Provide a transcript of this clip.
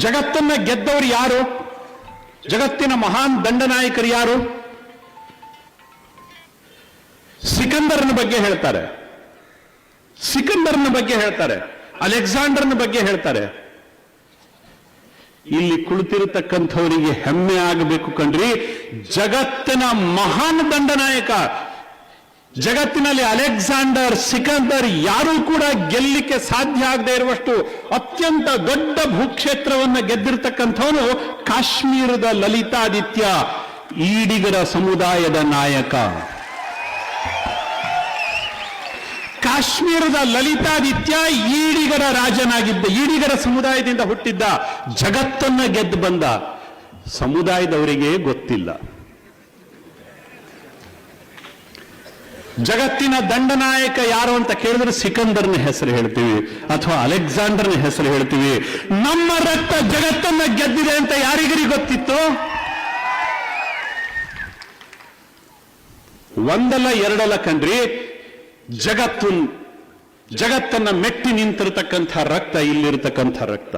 ಜಗತ್ತನ್ನ ಗೆದ್ದವರು ಯಾರು? ಜಗತ್ತಿನ ಮಹಾನ್ ದಂಡನಾಯಕರು ಯಾರು? ಸಿಕಂದರನ ಬಗ್ಗೆ ಹೇಳ್ತಾರೆ, ಸಿಕಂದರನ ಬಗ್ಗೆ ಹೇಳ್ತಾರೆ, ಅಲೆಕ್ಸಾಂಡರ್ನ ಬಗ್ಗೆ ಹೇಳ್ತಾರೆ. ಇಲ್ಲಿ ಕುಳಿತಿರತಕ್ಕಂಥವರಿಗೆ ಹೆಮ್ಮೆ ಆಗಬೇಕು ಕಣ್ರಿ. ಜಗತ್ತಿನ ಮಹಾನ್ ದಂಡನಾಯಕ, ಜಗತ್ತಿನಲ್ಲಿ ಅಲೆಕ್ಸಾಂಡರ್, ಸಿಕಂದರ್ ಯಾರೂ ಕೂಡ ಗೆಲ್ಲಿಕ್ಕೆ ಸಾಧ್ಯ ಆಗದೆ ಇರುವಷ್ಟು ಅತ್ಯಂತ ದೊಡ್ಡ ಭೂಕ್ಷೇತ್ರವನ್ನು ಗೆದ್ದಿರ್ತಕ್ಕಂಥವನು ಕಾಶ್ಮೀರದ ಲಲಿತಾದಿತ್ಯ, ಈಡಿಗರ ಸಮುದಾಯದ ನಾಯಕ. ಕಾಶ್ಮೀರದ ಲಲಿತಾದಿತ್ಯ ಈಡಿಗರ ರಾಜನಾಗಿದ್ದ, ಈಡಿಗರ ಸಮುದಾಯದಿಂದ ಹುಟ್ಟಿದ್ದ, ಜಗತ್ತನ್ನ ಗೆದ್ದು ಬಂದ. ಸಮುದಾಯದವರಿಗೆ ಗೊತ್ತಿಲ್ಲ. ಜಗತ್ತಿನ ದಂಡನಾಯಕ ಯಾರು ಅಂತ ಕೇಳಿದ್ರೆ ಸಿಕಂದರ್ನ ಹೆಸರು ಹೇಳ್ತೀವಿ ಅಥವಾ ಅಲೆಕ್ಸಾಂಡರ್ನ ಹೆಸರು ಹೇಳ್ತೀವಿ. ನಮ್ಮ ರಕ್ತ ಜಗತ್ತನ್ನ ಗೆದ್ದಿದೆ ಅಂತ ಯಾರಿಗರಿ ಗೊತ್ತಿತ್ತು? ಒಂದಲ್ಲ ಎರಡಲ್ಲ ಕಣ್ರಿ, ಜಗತ್ತನ್ನ ಮೆಟ್ಟಿ ನಿಂತಿರತಕ್ಕಂಥ ರಕ್ತ ಇಲ್ಲಿರತಕ್ಕಂಥ ರಕ್ತ.